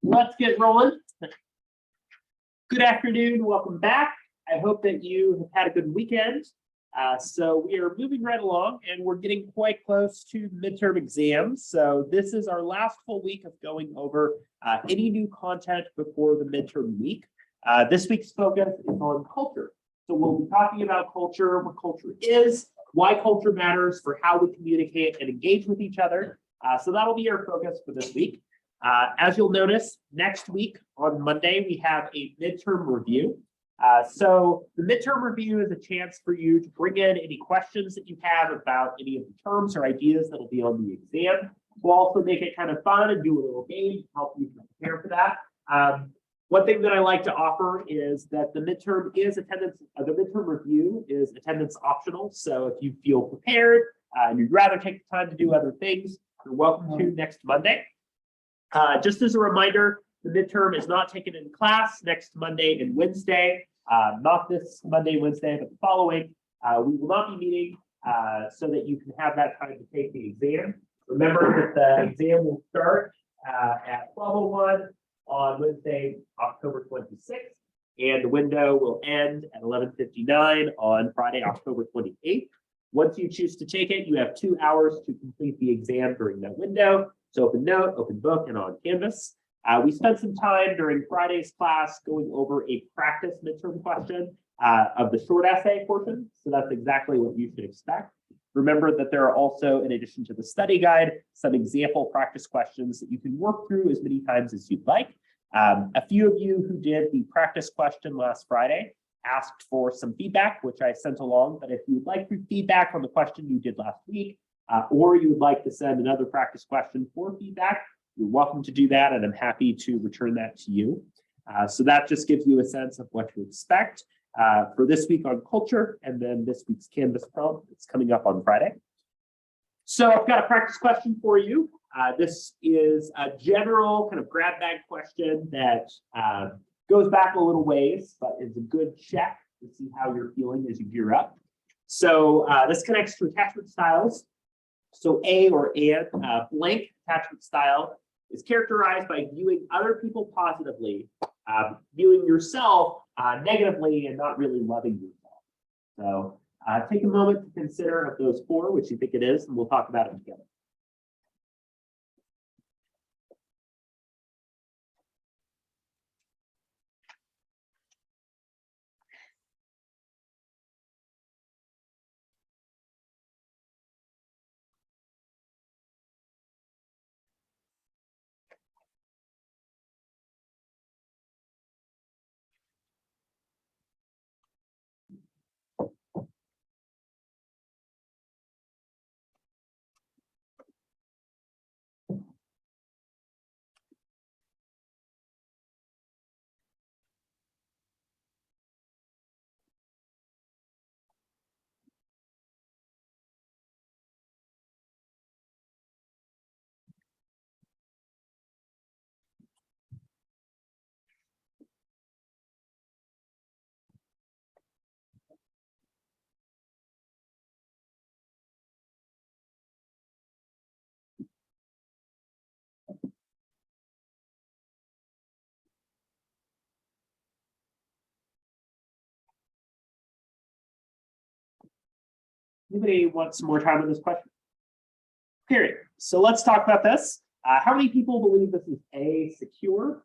Let's get rolling. Good afternoon, welcome back. I hope that you have had a good weekend. So we are moving right along and we're getting quite close to midterm exams. So this is our last full week of going over any new content before the midterm week. This week's focus is on culture. So we'll be talking about culture, what culture is, why culture matters for how we communicate and engage with each other. So that'll be our focus for this week. As you'll notice, next week on Monday, we have a midterm review. So the midterm review is a chance for you to bring in any questions that you have about any of the terms or ideas that'll be on the exam. We'll also make it kind of fun and do a little game to help you prepare for that. One thing that I like to offer is that the midterm review is attendance optional. So if you feel prepared and you'd rather take the time to do other things, you're welcome to next Monday. Just as a reminder, the midterm is not taken in class next Monday and Wednesday, not this Monday and Wednesday, but the following. We will not be meeting so that you can have that time to take the exam. Remember that the exam will start at 12:01 on Wednesday, October 26th, and the window will end at 11:59 on Friday, October 28th. Once you choose to take it, you have 2 hours to complete the exam during that window. So open note, open book, and on Canvas. We spent some time during Friday's class going over a practice midterm question of the short essay portion. So that's exactly what you should expect. Remember that there are also, in addition to the study guide, some example practice questions that you can work through as many times as you'd like. A few of you who did the practice question last Friday asked for some feedback, which I sent along. But if you'd like feedback on the question you did last week, or you would like to send another practice question for feedback, you're welcome to do that, and I'm happy to return that to you. So that just gives you a sense of what to expect for this week on culture, and then this week's Canvas prompt that's coming up on Friday. So I've got a practice question for you. This is a general kind of grab bag question that goes back a little ways, but is a good check to see how you're feeling as you gear up. So this connects to attachment styles. So A or and, blank attachment style is characterized by viewing other people positively, viewing yourself negatively, and not really loving yourself. So take a moment to consider of those four, which you think it is, and we'll talk about it together. Anybody want some more time on this question? Period. So let's talk about this. How many people believe this is A, secure,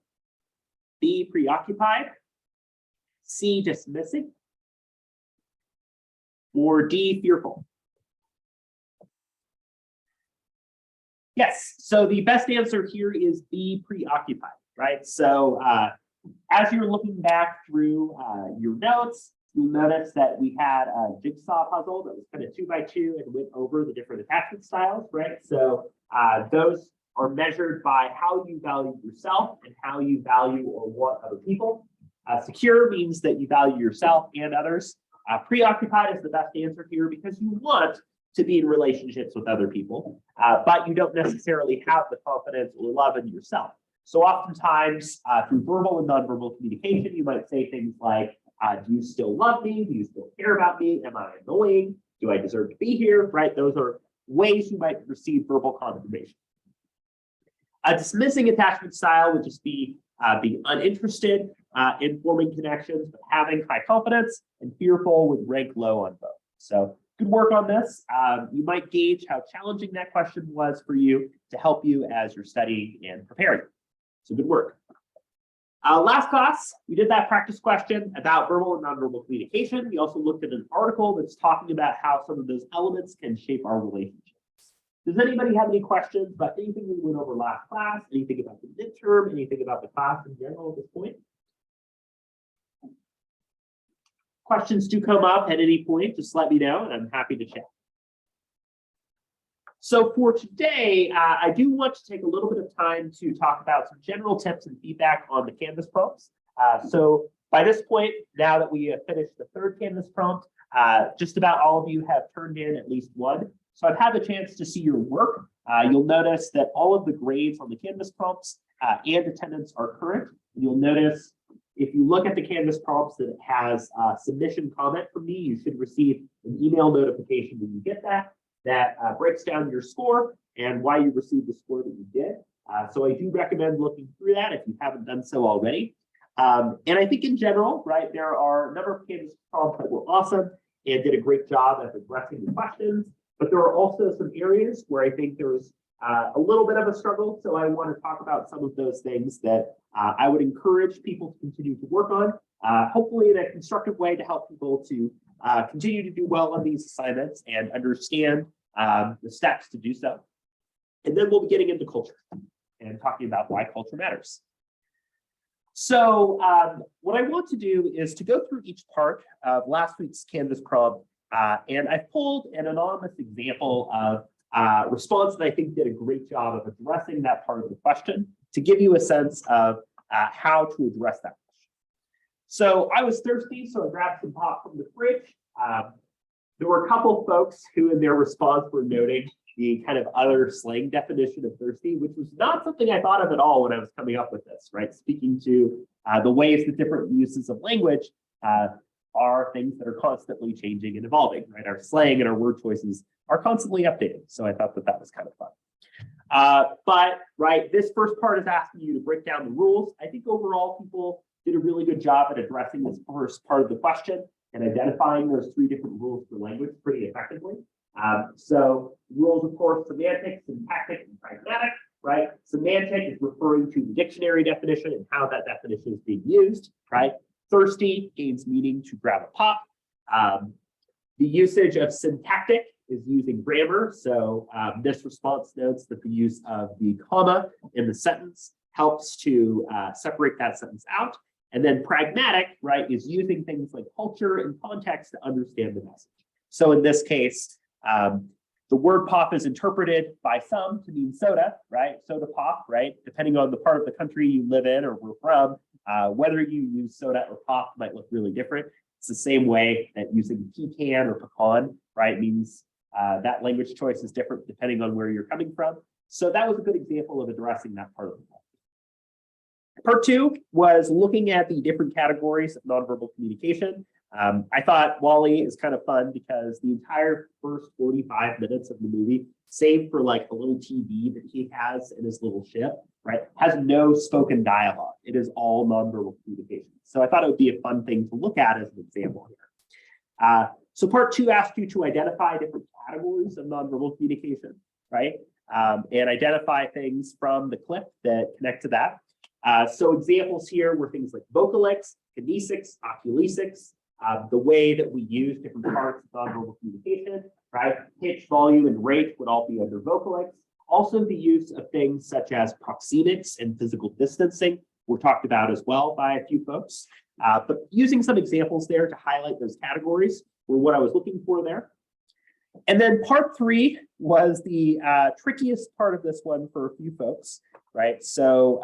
B, preoccupied, C, dismissing, or D, fearful? Yes, so the best answer here is B, preoccupied, right? So as you're looking back through your notes, you'll notice that we had a jigsaw puzzle that was kind of 2 by 2 and went over the different attachment styles, right? So those are measured by how you value yourself and how you value or want other people. Secure means that you value yourself and others. Preoccupied is the best answer here because you want to be in relationships with other people, but you don't necessarily have the confidence or love in yourself. So oftentimes through verbal and nonverbal communication, you might say things like, do you still love me? Do you still care about me? Am I annoying? Do I deserve to be here? Right? Those are ways you might receive verbal confirmation. A dismissing attachment style would just be being uninterested in forming connections, but having high confidence, and fearful would rank low on both. So good work on this. You might gauge how challenging that question was for you to help you as you're studying and preparing. So good work. Last class, we did that practice question about verbal and nonverbal communication. We also looked at an article that's talking about how some of those elements can shape our relationships. Does anybody have any questions about anything we went over last class? Anything about the midterm? Anything about the class in general at this point? Questions do come up at any point, just let me know, and I'm happy to chat. So for today, I do want to take a little bit of time to talk about some general tips and feedback on the Canvas prompts. So by this point, now that we have finished the third Canvas prompt, just about all of you have turned in at least one. So I've had the chance to see your work. You'll notice that all of the grades on the Canvas prompts and attendance are current. And you'll notice if you look at the Canvas prompts that it has a submission comment from me, you should receive an email notification when you get that. That breaks down your score and why you received the score that you did. So I do recommend looking through that if you haven't done so already. And I think in general, right, there are a number of Canvas prompts that were awesome and did a great job at addressing the questions, but there are also some areas where I think there's a little bit of a struggle. So I want to talk about some of those things that I would encourage people to continue to work on, hopefully in a constructive way to help people to continue to do well on these assignments and understand the steps to do so. And then we'll be getting into culture and talking about why culture matters. So what I want to do is to go through each part of last week's Canvas prompt, and I've pulled an anonymous example of response that I think did a great job of addressing that part of the question to give you a sense of how to address that. So I was thirsty, so I grabbed some pop from the fridge. There were a couple folks who in their response were noting the kind of other slang definition of thirsty, which was not something I thought of at all when I was coming up with this, right? Speaking to the ways that different uses of language are things that are constantly changing and evolving, right? Our slang and our word choices are constantly updated. So I thought that that was kind of fun. But, right, this first part is asking you to break down the rules. I think overall people did a really good job at addressing this first part of the question and identifying those three different rules for language pretty effectively. So rules, of course, semantic, syntactic, and pragmatic, right? Semantic is referring to the dictionary definition and how that definition is being used, right? Thirsty gains meaning to grab a pop. The usage of syntactic is using grammar. So this response notes that the use of the comma in the sentence helps to separate that sentence out. And then pragmatic, right, is using things like culture and context to understand the message. So in this case, the word pop is interpreted by some to mean soda, right? Soda pop, right? Depending on the part of the country you live in or we're from, whether you use soda or pop might look really different. It's the same way that using pecan or pecan, right, means that language choice is different depending on where you're coming from. So that was a good example of addressing that part of the problem. Part two was looking at the different categories of nonverbal communication. I thought WALL-E is kind of fun because the entire first 45 minutes of the movie, save for like a little TV that he has in his little ship, right, has no spoken dialogue. It is all nonverbal communication. So I thought it would be a fun thing to look at as an example here. So part two asked you to identify different categories of nonverbal communication, right? And identify things from the clip that connect to that. So examples here were things like vocalics, kinesics, oculesics, the way that we use different parts of nonverbal communication, right? Pitch, volume, and rate would all be under vocalics. Also the use of things such as proxemics and physical distancing were talked about as well by a few folks. But using some examples there to highlight those categories were what I was looking for there. And then part three was the trickiest part of this one for a few folks, right? So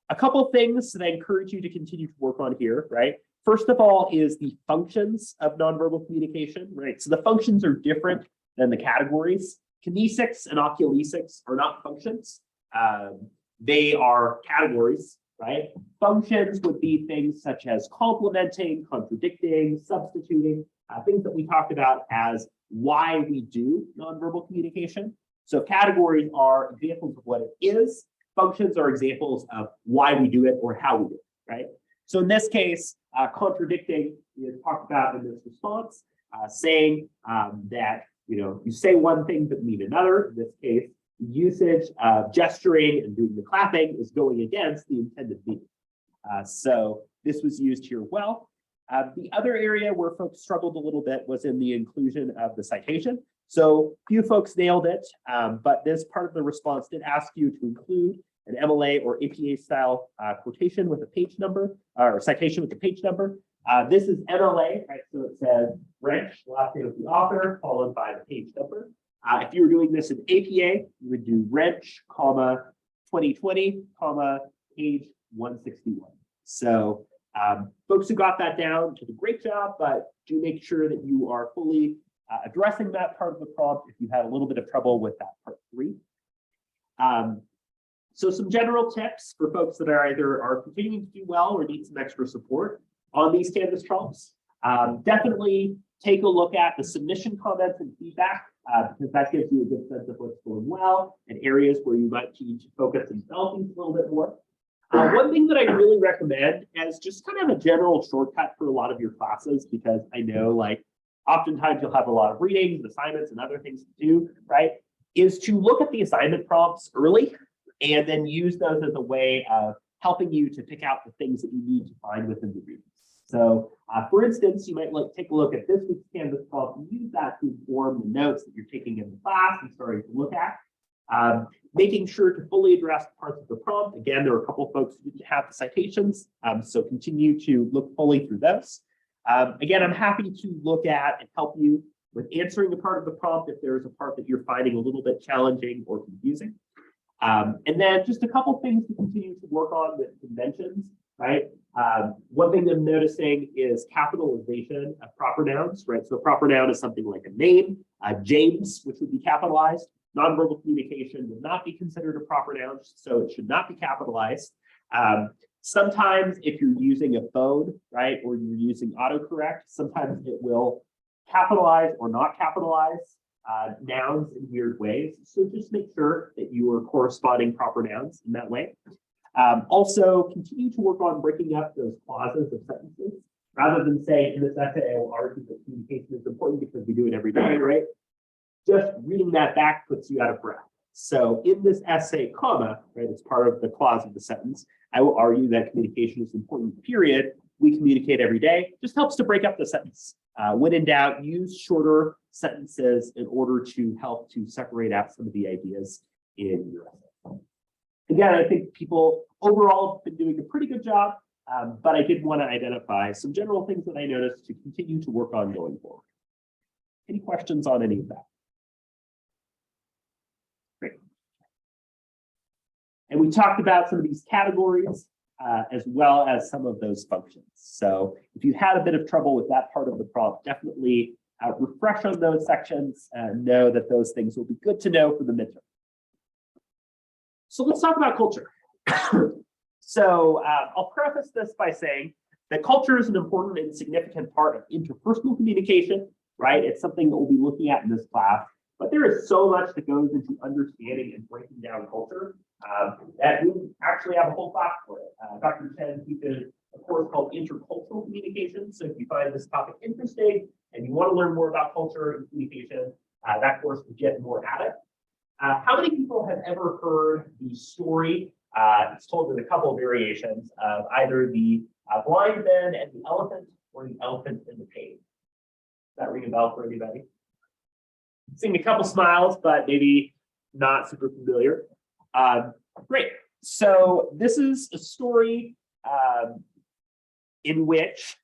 a couple of things that I encourage you to continue to work on here, right? First of all is the functions of nonverbal communication, right? So the functions are different than the categories. Kinesics and oculesics are not functions. They are categories, right? Functions would be things such as complementing, contradicting, substituting, things that we talked about as why we do nonverbal communication. So categories are examples of what it is, functions are examples of why we do it or how we do it, right? So in this case, contradicting is talked about in this response, saying that you say one thing but mean another. In this case, the usage of gesturing and doing the clapping is going against the intended meaning. So this was used here well. The other area where folks struggled a little bit was in the inclusion of the citation. So few folks nailed it, but this part of the response did ask you to include an MLA or APA style quotation with a page number or citation with the page number. This is MLA, right? So it says Wrench, last name of the author, followed by the page number. If you were doing this in APA, you would do Wrench, comma, 2020, comma, page 161. So folks who got that down did a great job, but do make sure that you are fully addressing that part of the prompt if you had a little bit of trouble with that part 3. So some general tips for folks that are either continuing to do well or need some extra support on these Canvas prompts. Definitely take a look at the submission comments and feedback because that gives you a good sense of what's going well and areas where you might need to focus and develop these a little bit more. One thing that I really recommend as just kind of a general shortcut for a lot of your classes, because I know like oftentimes you'll have a lot of readings, assignments, and other things to do, right? Is to look at the assignment prompts early and then use those as a way of helping you to pick out the things that you need to find within the readings. So for instance, you might take a look at this week's Canvas prompt and use that to inform the notes that you're taking in the class and starting to look at. Making sure to fully address parts of the prompt. Again, there are a couple of folks who didn't have the citations, so continue to look fully through those. Again, I'm happy to look at and help you with answering a part of the prompt if there is a part that you're finding a little bit challenging or confusing. And then just a couple things to continue to work on with conventions, right? One thing I'm noticing is capitalization of proper nouns, right? So a proper noun is something like a name, James, which would be capitalized. Nonverbal communication would not be considered a proper noun, so it should not be capitalized. Sometimes if you're using a phone, right, or you're using autocorrect, sometimes it will capitalize or not capitalize nouns in weird ways. So just make sure that you are corresponding proper nouns in that way. Also, continue to work on breaking up those clauses of sentences. Rather than saying in this essay, I will argue that communication is important because we do it every day, right? Just reading that back puts you out of breath. So in this essay, comma, right, it's part of the clause of the sentence, I will argue that communication is important, period. We communicate every day. Just helps to break up the sentence. When in doubt, use shorter sentences in order to help to separate out some of the ideas in your essay. Again, I think people overall have been doing a pretty good job, but I did want to identify some general things that I noticed to continue to work on going forward. Any questions on any of that? Great. And we talked about some of these categories as well as some of those functions. So if you had a bit of trouble with that part of the prompt, definitely refresh on those sections and know that those things will be good to know for the midterm. So let's talk about culture. So I'll preface this by saying that culture is an important and significant part of interpersonal communication, right? It's something that we'll be looking at in this class, but there is so much that goes into understanding and breaking down culture that we actually have a whole class for it. Dr. Chen teaches a course called Intercultural Communication. So if you find this topic interesting and you want to learn more about culture and communication, that course will get more at it. How many people have ever heard the story? It's told in a couple of variations of either the blind man and the elephant or the elephant and the cave. Does that ring a bell for anybody? Seeing a couple smiles, but maybe not super familiar. Great. So this is a story in which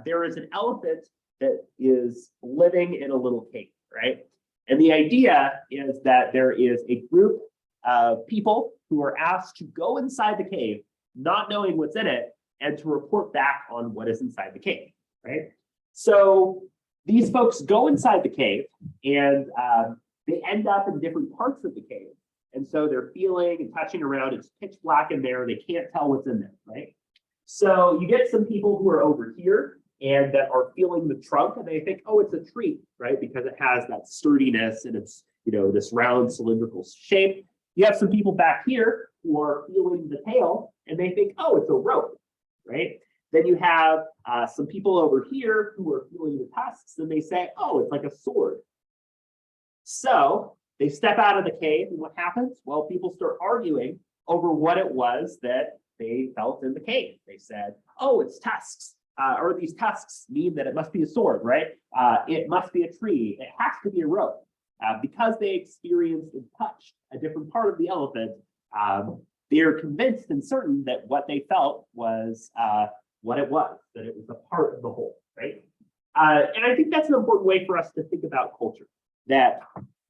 there is an elephant that is living in a little cave, right? And the idea is that there is a group of people who are asked to go inside the cave, not knowing what's in it, and to report back on what is inside the cave, right? So these folks go inside the cave and they end up in different parts of the cave. And so they're feeling and touching around. It's pitch black in there. They can't tell what's in there, right? So you get some people who are over here and that are feeling the trunk and they think, oh, it's a tree, right? Because it has that sturdiness and it's, you know, this round cylindrical shape. You have some people back here who are feeling the tail and they think, oh, it's a rope, right? Then you have some people over here who are feeling the tusks and they say, oh, it's like a sword. So they step out of the cave and what happens? Well, people start arguing over what it was that they felt in the cave. They said, oh, it's tusks. Or these tusks mean that it must be a sword, right? It must be a tree. It has to be a rope. Because they experienced and touched a different part of the elephant, they're convinced and certain that what they felt was what it was, that it was a part of the whole, right? And I think that's an important way for us to think about culture, that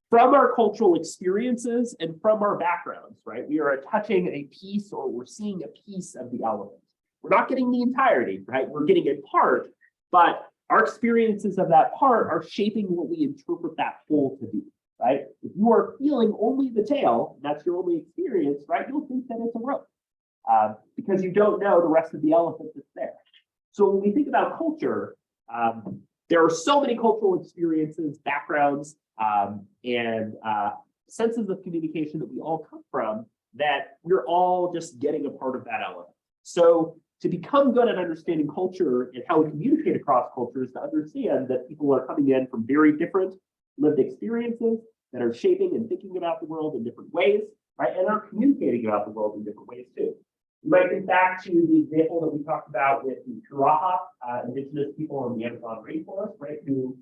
from our cultural experiences and from our backgrounds, right, we are touching a piece or we're seeing a piece of the elephant. We're not getting the entirety, right? We're getting a part, but our experiences of that part are shaping what we interpret that whole to be, right? If you are feeling only the tail, and that's your only experience, right? You'll think that it's a rope because you don't know the rest of the elephant that's there. So when we think about culture, there are so many cultural experiences, backgrounds, and senses of communication that we all come from that we're all just getting a part of that element. So to become good at understanding culture and how we communicate across cultures, to understand that people are coming in from very different lived experiences that are shaping and thinking about the world in different ways, right? And are communicating about the world in different ways too. You might think back to the example that we talked about with the Karaha, indigenous people in the Amazon rainforest, right? Who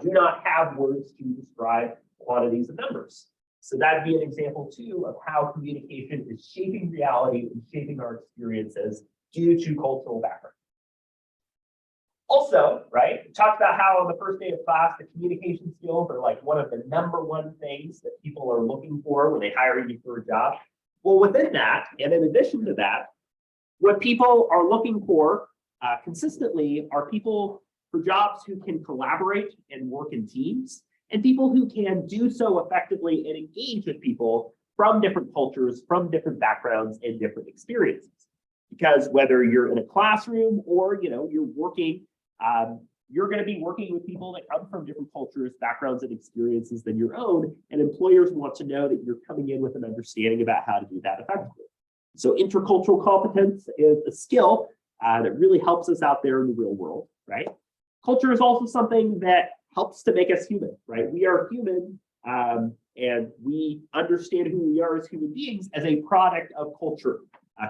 do not have words to describe quantities of numbers. So that'd be an example too of how communication is shaping reality and shaping our experiences due to cultural background. Also, right, we talked about how on the first day of class, the communication skills are like one of the #1 things that people are looking for when they hire you for a job. Well, within that, and in addition to that, what people are looking for consistently are people for jobs who can collaborate and work in teams, and people who can do so effectively and engage with people from different cultures, from different backgrounds, and different experiences. Because whether you're in a classroom or you're working, you're going to be working with people that come from different cultures, backgrounds, and experiences than your own. And employers want to know that you're coming in with an understanding about how to do that effectively. So intercultural competence is a skill that really helps us out there in the real world, right? Culture is also something that helps to make us human, right? We are human, and we understand who we are as human beings as a product of culture.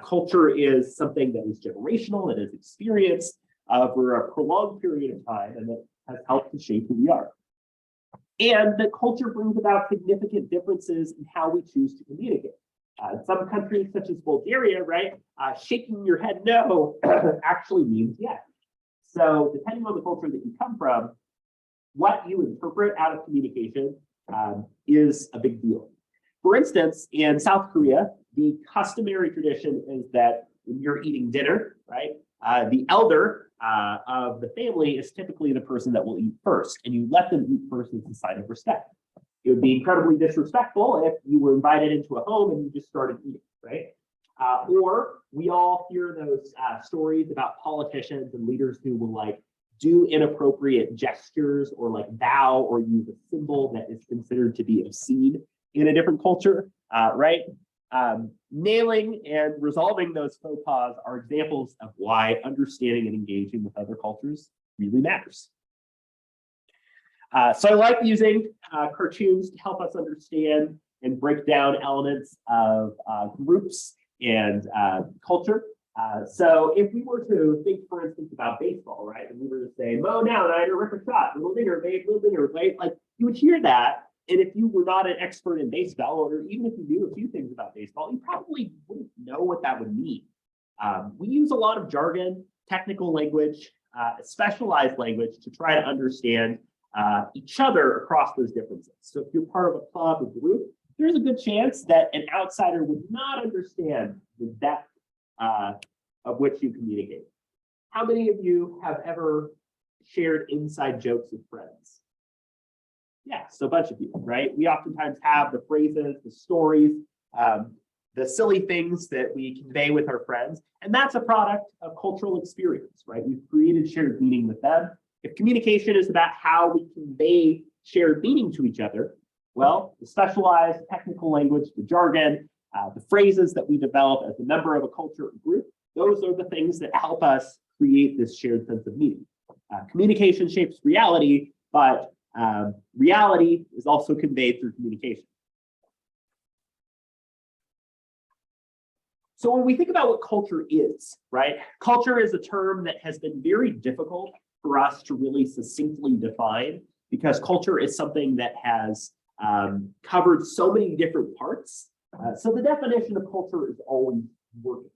Culture is something that is generational, that is experienced over a prolonged period of time, and that has helped to shape who we are. And that culture brings about significant differences in how we choose to communicate. In some countries, such as Bulgaria, right, shaking your head no actually means yes. So depending on the culture that you come from, what you interpret out of communication is a big deal. For instance, in South Korea, the customary tradition is that when you're eating dinner, right, the elder of the family is typically the person that will eat first, and you let them eat first as a sign of respect. It would be incredibly disrespectful if you were invited into a home and you just started eating, right? Or we all hear those stories about politicians and leaders who will like do inappropriate gestures or like bow or use a symbol that is considered to be obscene in a different culture, right? Nailing and resolving those faux pas are examples of why understanding and engaging with other cultures really matters. So I like using cartoons to help us understand and break down elements of groups and culture. So if we were to think, for instance, about baseball, right, and we were to say, mow down, I had a rip a shot, little dinger, babe, little dinger, right? Like you would hear that. And if you were not an expert in baseball, or even if you knew a few things about baseball, you probably wouldn't know what that would mean. We use a lot of jargon, technical language, specialized language to try to understand each other across those differences. So if you're part of a club or group, there's a good chance that an outsider would not understand the depth of which you communicate. How many of you have ever shared inside jokes with friends? Yeah, so a bunch of you, right? We oftentimes have the phrases, the stories, the silly things that we convey with our friends, and that's a product of cultural experience, right? We've created shared meaning with them. If communication is about how we convey shared meaning to each other, well, the specialized technical language, the jargon, the phrases that we develop as a member of a culture or group, those are the things that help us create this shared sense of meaning. Communication shapes reality, but reality is also conveyed through communication. So when we think about what culture is, right? Culture is a term that has been very difficult for us to really succinctly define, because culture is something that has covered so many different parts. So the definition of culture is always working.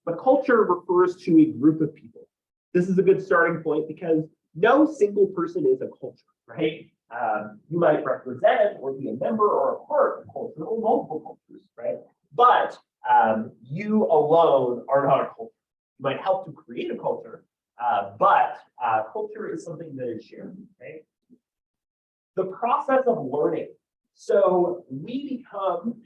But culture refers to a group of people. This is a good starting point because no single person is a culture, right? You might represent or be a member or a part of a culture or multiple cultures, right? But you alone are not a culture. You might help to create a culture, but culture is something that is shared, right? The process of learning. So we become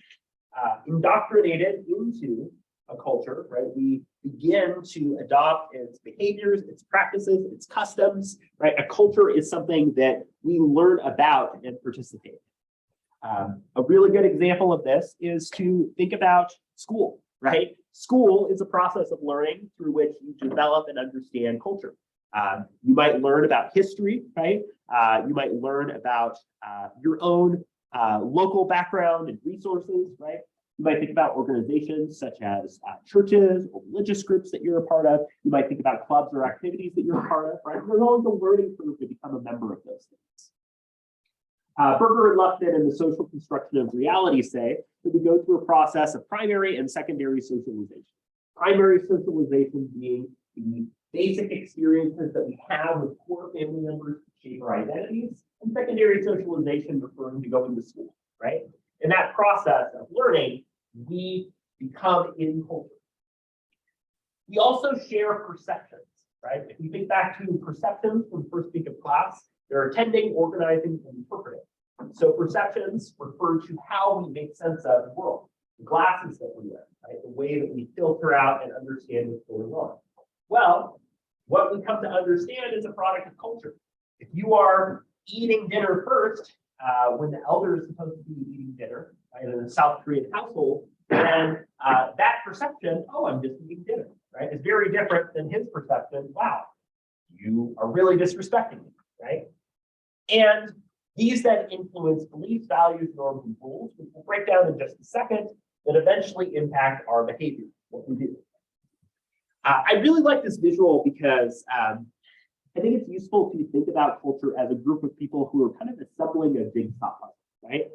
indoctrinated into a culture, right? We begin to adopt its behaviors, its practices, its customs, right? A culture is something that we learn about and participate in. A really good example of this is to think about school, right? School is a process of learning through which you develop and understand culture. You might learn about history, right? You might learn about your own local background and resources, right? You might think about organizations such as churches or religious groups that you're a part of. You might think about clubs or activities that you're a part of, right? There's always a learning curve to become a member of those things. Berger and Lufkin in The Social Construction of Reality say that we go through a process of primary and secondary socialization. Primary socialization being the basic experiences that we have with core family members to shape our identities, and secondary socialization referring to going to school, right? In that process of learning, we become in culture. We also share perceptions, right? If we think back to perceptions from the first week of class, they're attending, organizing, and interpreting. So perceptions refer to how we make sense of the world, the glasses that we wear, right? The way that we filter out and understand what's going on. Well, what we come to understand is a product of culture. If you are eating dinner first, when the elder is supposed to be eating dinner, right, in a South Korean household, then that perception, oh, I'm just eating dinner, right, is very different than his perception. Wow, you are really disrespecting me, right? And these then influence beliefs, values, norms, and rules, which we'll break down in just a second, that eventually impact our behavior, what we do. I really like this visual because I think it's useful to think about culture as a group of people who are kind of assembling a jigsaw puzzle, right?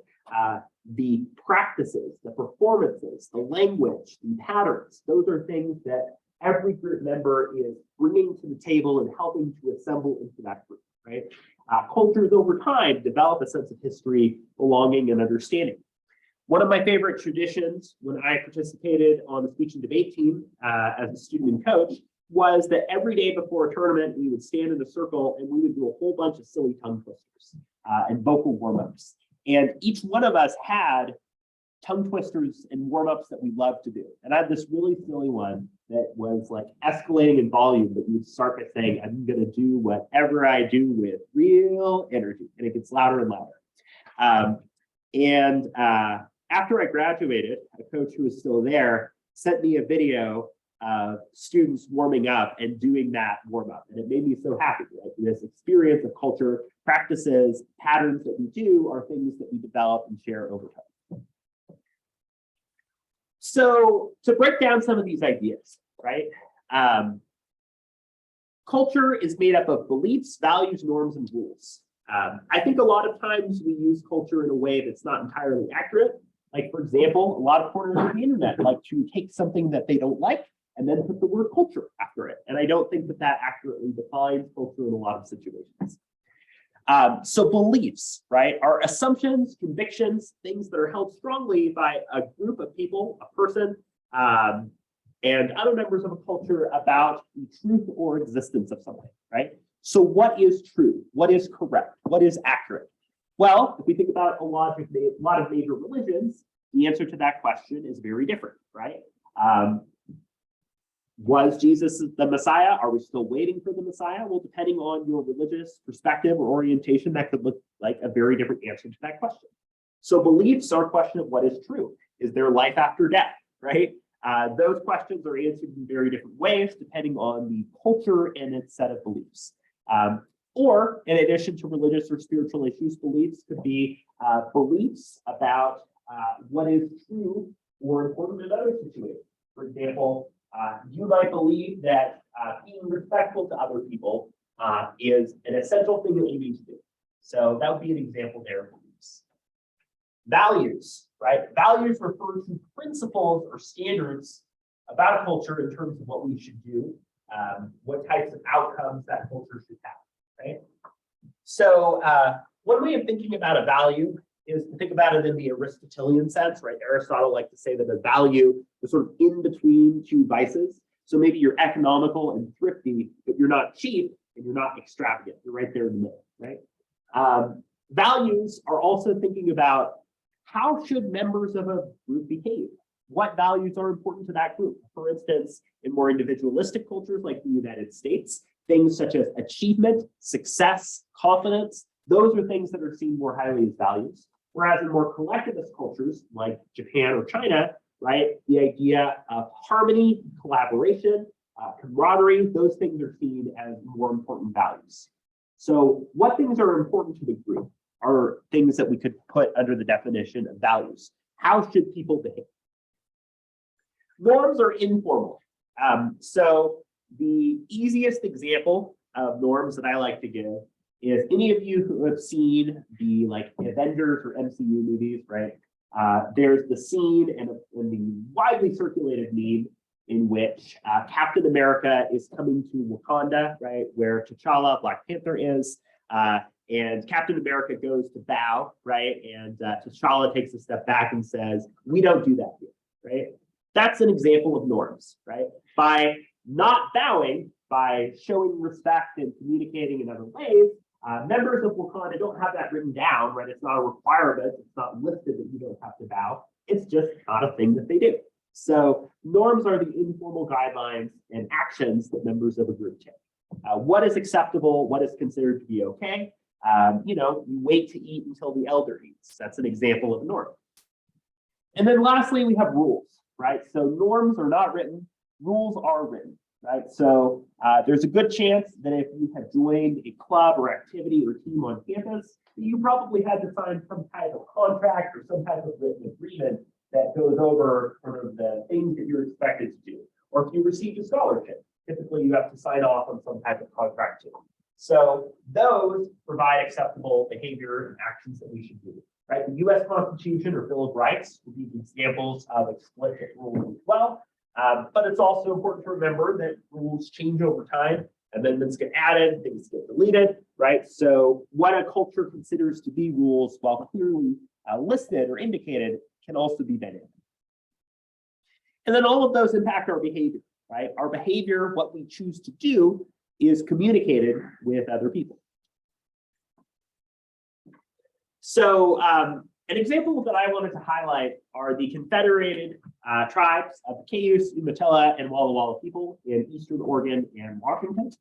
The practices, the performances, the language, the patterns, those are things that every group member is bringing to the table and helping to assemble into that group, right? Cultures over time develop a sense of history, belonging, and understanding. One of my favorite traditions when I participated on the speech and debate team as a student and coach was that every day before a tournament, we would stand in a circle and we would do a whole bunch of silly tongue twisters and vocal warm-ups. And each one of us had tongue twisters and warm-ups that we loved to do. And I had this really silly one that was like escalating in volume, that you would start by saying, I'm gonna do whatever I do with real energy. And it gets louder and louder. After I graduated, a coach who was still there sent me a video of students warming up and doing that warm up. And it made me so happy, right? This experience of culture, practices, patterns that we do are things that we develop and share over time. So to break down some of these ideas, right? Culture is made up of beliefs, values, norms, and rules. I think a lot of times we use culture in a way that's not entirely accurate. Like, for example, a lot of corners of the internet like to take something that they don't like and then put the word culture after it. And I don't think that that accurately defines culture in a lot of situations. So beliefs, right, are assumptions, convictions, things that are held strongly by a group of people, a person, and other members of a culture about the truth or existence of something, right? So what is true? What is correct? What is accurate? Well, if we think about a lot of major religions, the answer to that question is very different, right? Was Jesus the Messiah? Are we still waiting for the Messiah? Well, depending on your religious perspective or orientation, that could look like a very different answer to that question. So beliefs are a question of what is true. Is there life after death, right? Those questions are answered in very different ways depending on the culture and its set of beliefs. Or in addition to religious or spiritual issues, beliefs could be beliefs about what is true or important in other situations. For example, you might believe that being respectful to other people is an essential thing that you need to do. So that would be an example there of beliefs. Values, right? Values refer to principles or standards about a culture in terms of what we should do, what types of outcomes that culture should have, right? So one way of thinking about a value is to think about it in the Aristotelian sense, right? Aristotle liked to say that a value is sort of in between two vices. So maybe you're economical and thrifty, but you're not cheap and you're not extravagant. You're right there in the middle, right? Values are also thinking about how should members of a group behave? What values are important to that group? For instance, in more individualistic cultures like the United States, things such as achievement, success, confidence, those are things that are seen more highly as values. Whereas in more collectivist cultures like Japan or China, right, the idea of harmony, collaboration, camaraderie, those things are seen as more important values. So what things are important to the group are things that we could put under the definition of values. How should people behave? Norms are informal. So the easiest example of norms that I like to give is any of you who have seen the Avengers or MCU movies, right? There's the scene in the widely circulated meme in which Captain America is coming to Wakanda, right, where T'Challa, Black Panther, is, and Captain America goes to bow, right, and T'Challa takes a step back and says, "We don't do that here," right? That's an example of norms, right? By not bowing, by showing respect and communicating in other ways, members of Wakanda don't have that written down, right? It's not a requirement. It's not listed that you don't have to bow. It's just not a thing that they do. So norms are the informal guidelines and actions that members of a group take. What is acceptable? What is considered to be okay? You wait to eat until the elder eats. That's an example of a norm. And then lastly, we have rules, right? So norms are not written, rules are written, right? So there's a good chance that if you have joined a club or activity or team on campus, you probably had to sign some type of contract or some type of written agreement that goes over sort of the things that you're expected to do. Or if you received a scholarship, typically you have to sign off on some type of contract too. So those provide acceptable behavior and actions that we should do, right? The US Constitution or Bill of Rights would be examples of explicit rules as well. But it's also important to remember that rules change over time. Amendments get added, things get deleted, right? So what a culture considers to be rules, while clearly listed or indicated, can also be dynamic. And then all of those impact our behavior, right? Our behavior, what we choose to do, is communicated with other people. So an example that I wanted to highlight are the confederated tribes of the Cayuse, Umatilla, and Walla Walla people in Eastern Oregon and Washington,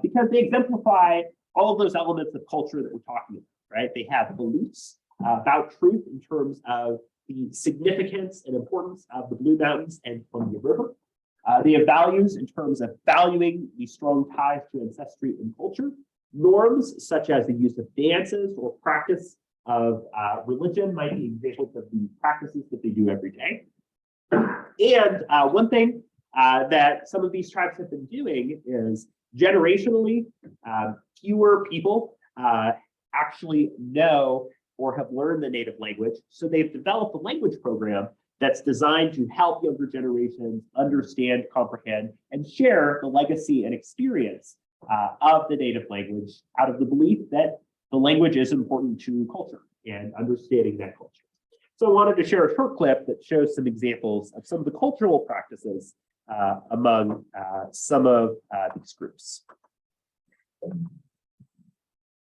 because they exemplify all of those elements of culture that we're talking about, right? They have beliefs about truth in terms of the significance and importance of the Blue Mountains and Columbia River. They have values in terms of valuing the strong ties to ancestry and culture, norms such as the use of dances or practice of religion might be examples of the practices that they do every day. And one thing that some of these tribes have been doing is generationally, fewer people actually know or have learned the native language. So they've developed a language program that's designed to help younger generations understand, comprehend, and share the legacy and experience of the native language out of the belief that the language is important to culture and understanding that culture. So I wanted to share a short clip that shows some examples of some of the cultural practices among some of these groups.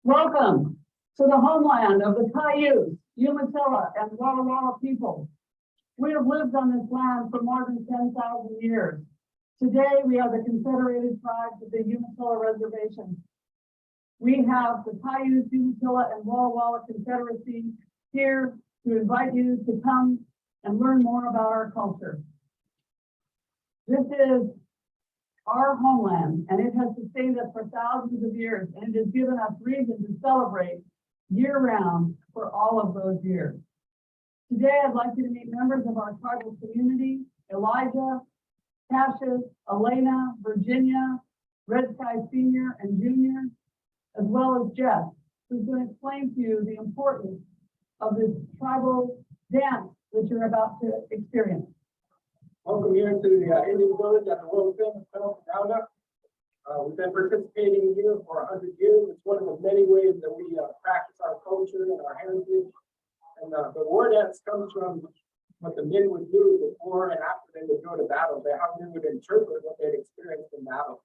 Welcome to the homeland of the Cayuse, Umatilla, and Walla Walla people. We have lived on this land for more than 10,000 years. Today, we are the Confederated Tribes of the Umatilla Reservation. We have the Cayuse, Umatilla, and Walla Walla Confederacy here to invite you to come and learn more about our culture. This is our homeland, and it has sustained us for thousands of years, and it has given us reason to celebrate year-round for all of those years. Today, I'd like you to meet members of our tribal community: Elijah, Cassius, Elena, Virginia, Red Sky Senior and Junior, as well as Jeff, who's going to explain to you the importance of this tribal dance that you're about to experience. Welcome here to the Indian Village at the world famous Penelton Roundup. We've been participating here for 100 years. It's one of the many ways that we practice our culture and our heritage. And the war dance comes from what the men would do before and after they would go to battle. How they would interpret what they'd experienced in battle.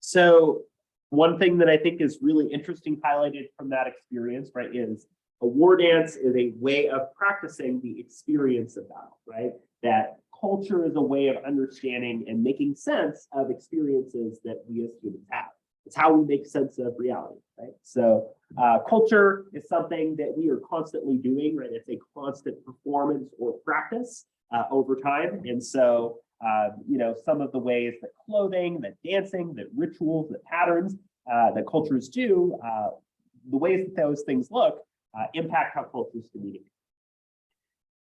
So one thing that I think is really interesting highlighted from that experience, right, is a war dance is a way of practicing the experience of battle, right? That culture is a way of understanding and making sense of experiences that we as humans have. It's how we make sense of reality, right? So culture is something that we are constantly doing, right? It's a constant performance or practice over time. And so, you know, some of the ways that clothing, that dancing, that rituals, that patterns, that cultures do, the ways that those things look impact how cultures communicate.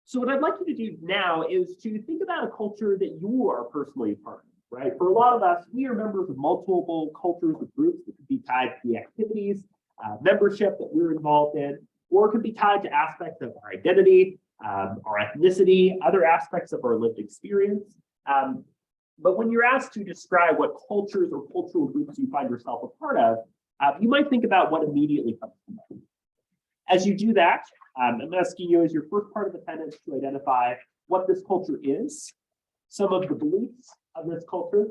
So what I'd like you to do now is to think about a culture that you are personally a part of, right? For a lot of us, we are members of multiple cultures or groups that could be tied to the activities, membership that we're involved in, or it could be tied to aspects of our identity, our ethnicity, other aspects of our lived experience. But when you're asked to describe what cultures or cultural groups you find yourself a part of, you might think about what immediately comes to mind. As you do that, I'm asking you as your first part of attendance to identify what this culture is, some of the beliefs of this culture,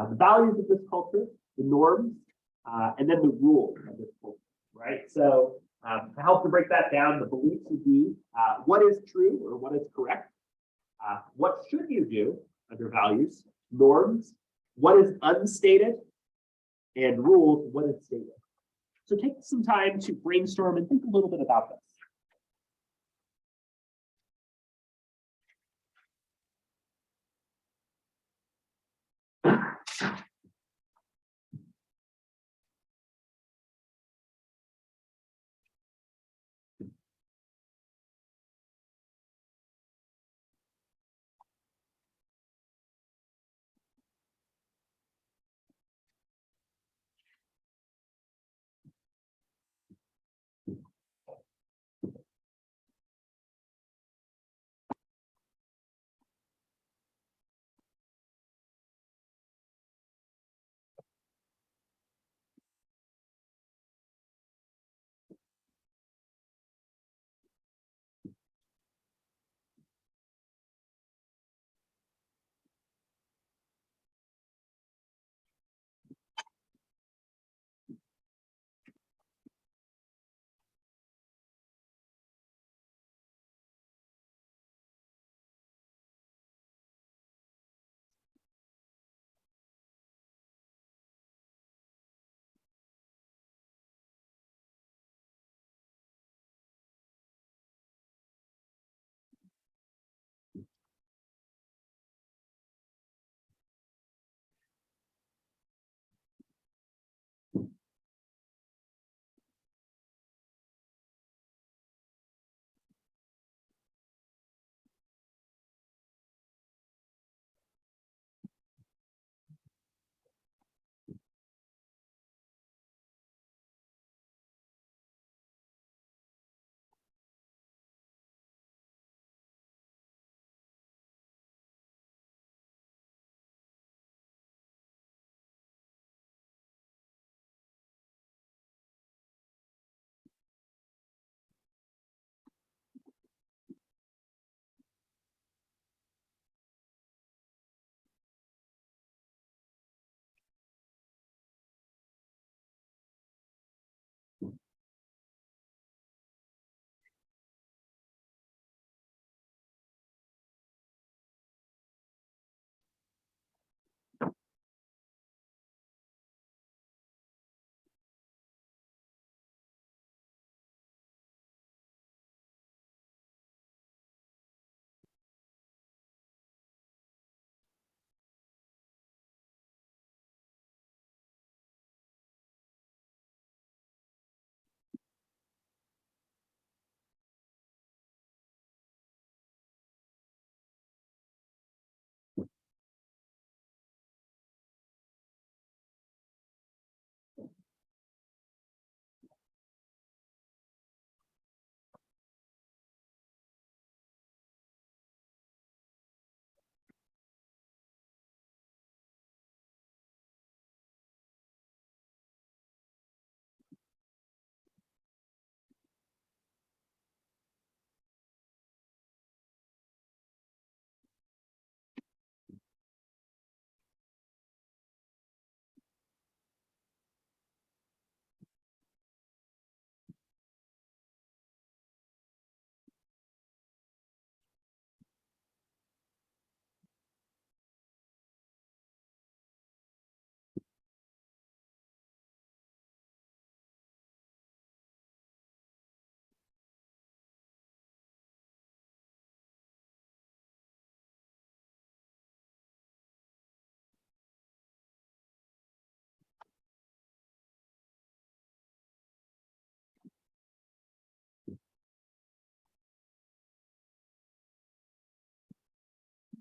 the values of this culture, the norms, and then the rules of this culture, right? So to help to break that down, the beliefs would be what is true or what is correct, what should you do under values, norms, what is unstated, and rules, what is stated. So take some time to brainstorm and think a little bit about this.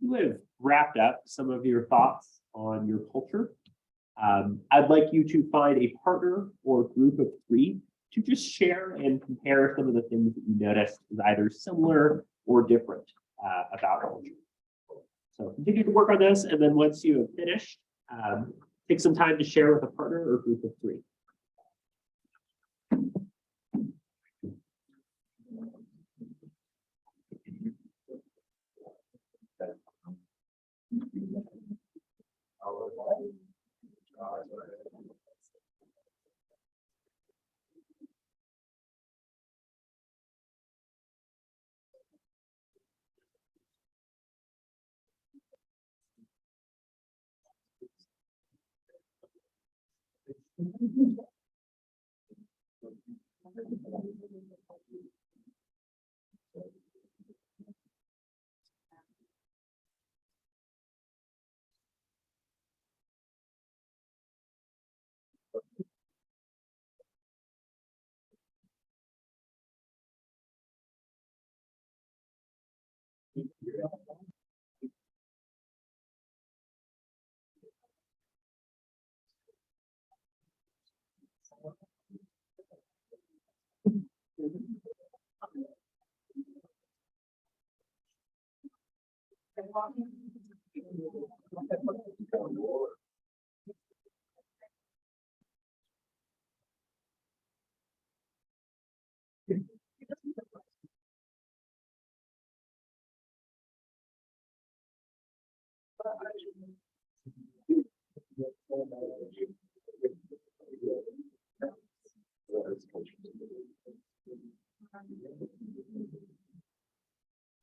you have wrapped up some of your thoughts on your culture, I'd like you to find a partner or group of three to just share and compare some of the things that you noticed as either similar or different about culture. So continue to work on this, and then once you have finished, take some time to share with a partner or group of three.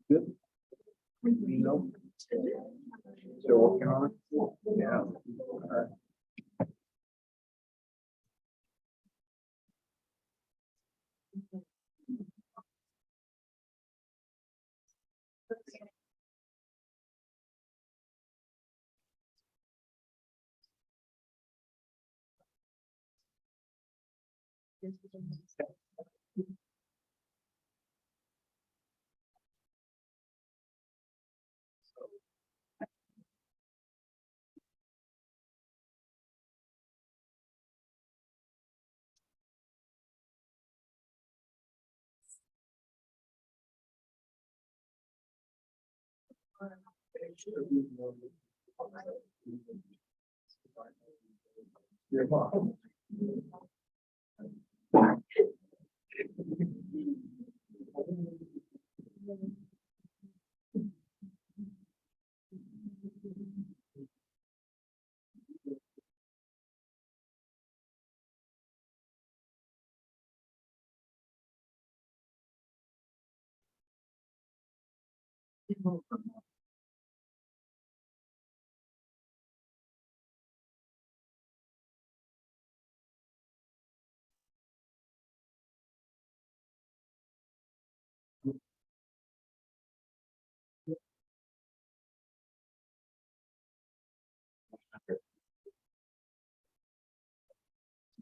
Good. Nope. Still working on it? Yeah. All right. You're welcome.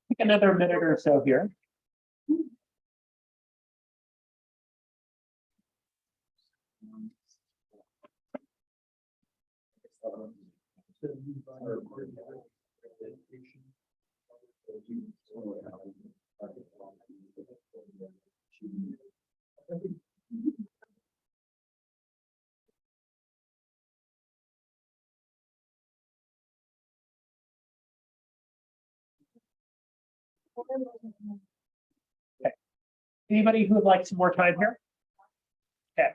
Take another minute or so here. Okay. Anybody who would like some more time here? Okay.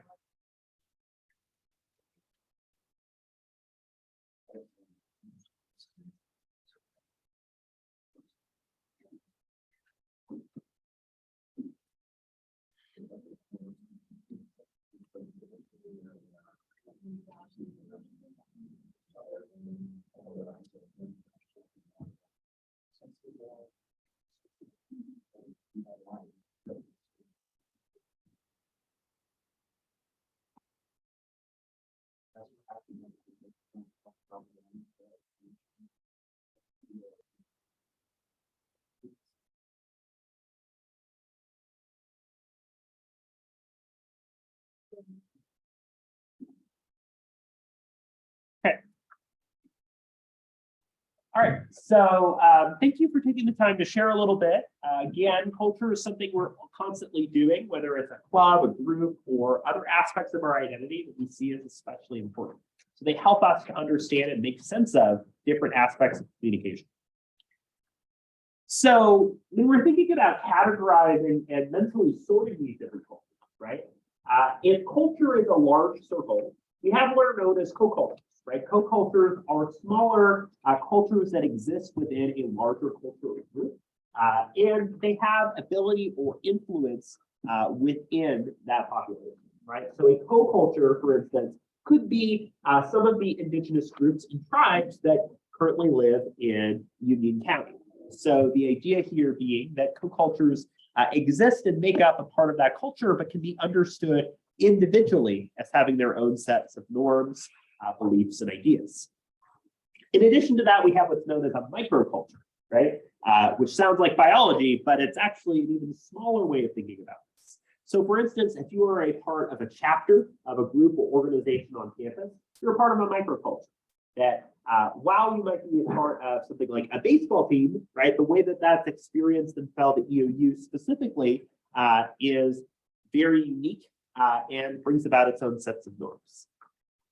All right, so thank you for taking the time to share a little bit. Again, culture is something we're constantly doing, whether it's a club, a group, or other aspects of our identity that we see as especially important. So they help us to understand and make sense of different aspects of communication. So when we're thinking about categorizing and mentally sorting these different cultures, right? If culture is a large circle, we have what are known as co-cultures, right? Co-cultures are smaller cultures that exist within a larger cultural group, and they have ability or influence within that population, right? So a co-culture, for instance, could be some of the indigenous groups and tribes that currently live in Union County. So the idea here being that co-cultures exist and make up a part of that culture, but can be understood individually as having their own sets of norms, beliefs, and ideas. In addition to that, we have what's known as a microculture, right? Which sounds like biology, but it's actually an even smaller way of thinking about this. So for instance, if you are a part of a chapter of a group or organization on campus, you're a part of a microculture that while you might be a part of something like a baseball team, right, the way that that's experienced and felt at EOU specifically is very unique and brings about its own sets of norms.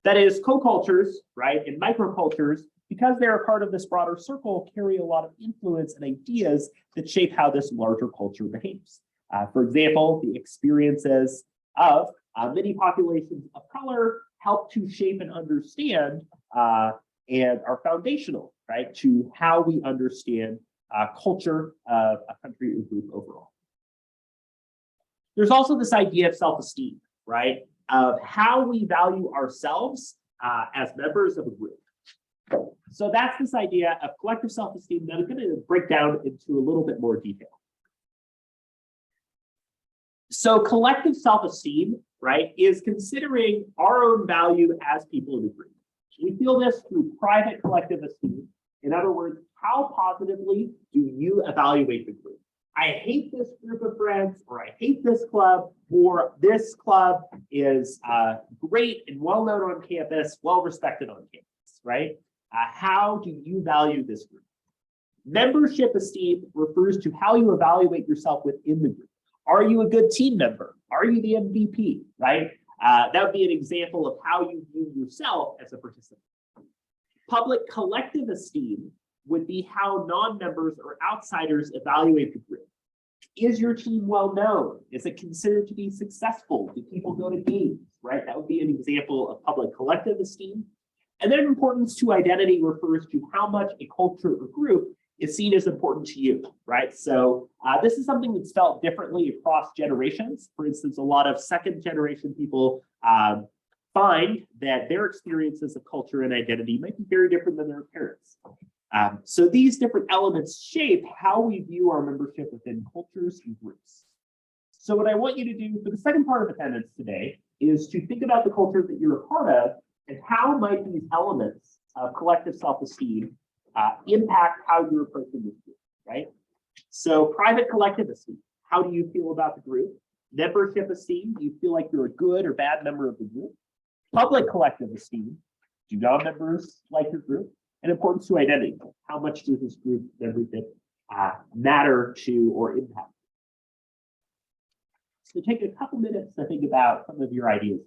That is, co-cultures, right, and microcultures, because they're a part of this broader circle, carry a lot of influence and ideas that shape how this larger culture behaves. For example, the experiences of many populations of color help to shape and understand and are foundational, right, to how we understand culture of a country or group overall. There's also this idea of self-esteem, right, of how we value ourselves as members of a group. So that's this idea of collective self-esteem that I'm going to break down into a little bit more detail. So collective self-esteem, right, is considering our own value as people in the group. We feel this through private collective esteem. In other words, how positively do you evaluate the group? I hate this group of friends, or I hate this club, or this club is great and well known on campus, well respected on campus, right? How do you value this group? Membership esteem refers to how you evaluate yourself within the group. Are you a good team member? Are you the MVP, right? That would be an example of how you view yourself as a participant. Public collective esteem would be how non-members or outsiders evaluate the group. Is your team well known? Is it considered to be successful? Do people go to games, right? That would be an example of public collective esteem. And then importance to identity refers to how much a culture or group is seen as important to you, right? So this is something that's felt differently across generations. For instance, a lot of second generation people find that their experiences of culture and identity might be very different than their parents. So these different elements shape how we view our membership within cultures and groups. So what I want you to do for the second part of attendance today is to think about the culture that you're a part of and how might these elements of collective self-esteem impact how you're approaching this group, right? So private collective esteem, how do you feel about the group? Membership esteem, do you feel like you're a good or bad member of the group? Public collective esteem, do non-members like your group? And importance to identity, how much does this group membership matter to or impact? So take a couple minutes to think about some of your ideas.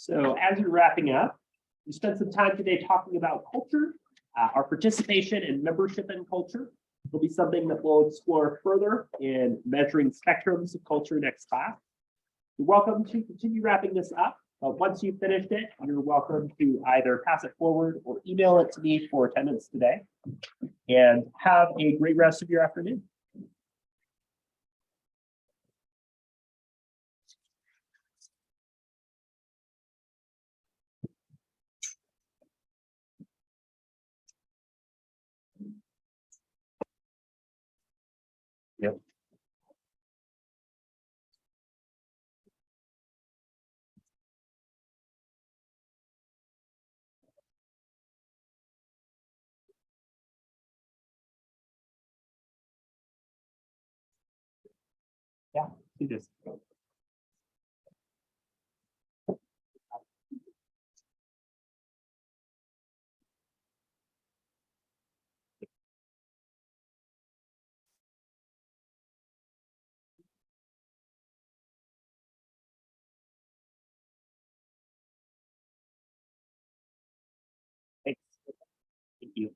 So as you're wrapping up, we spent some time today talking about culture, our participation and membership in culture. Will be something that we'll explore further in measuring spectrums of culture next class. You're welcome to continue wrapping this up, but once you've finished it, you're welcome to either pass it forward or email it to me for attendance today. And have a great rest of your afternoon. Yep. Yeah, do this. Thanks. Thank you.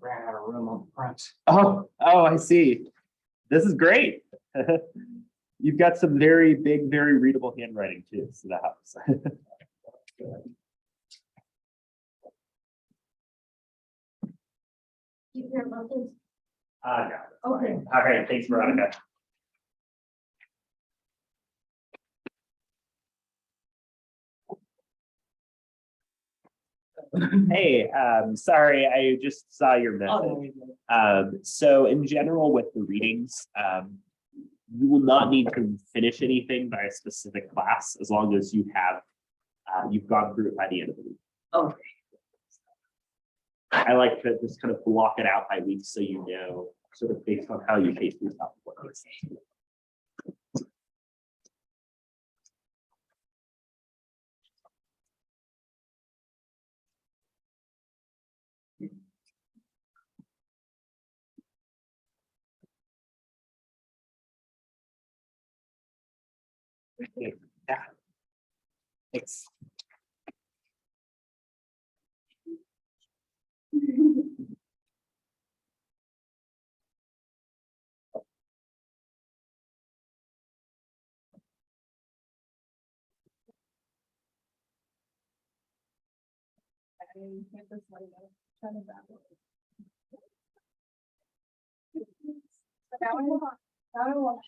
Ran out of room on the front. Oh, I see. This is great. You've got some very big, very readable handwriting too, so that helps. You care about this? No, Okay. all right, thanks, Veronica. Hey, sorry, I just saw your message. So in general with the readings, you will not need to finish anything by a specific class as long as you have, you've gone through it by the end of the week. Okay. I like to just kind of block it out by week so you know, sort of based on how you pace yourself. What makes sense. Yeah. Thanks. Now I want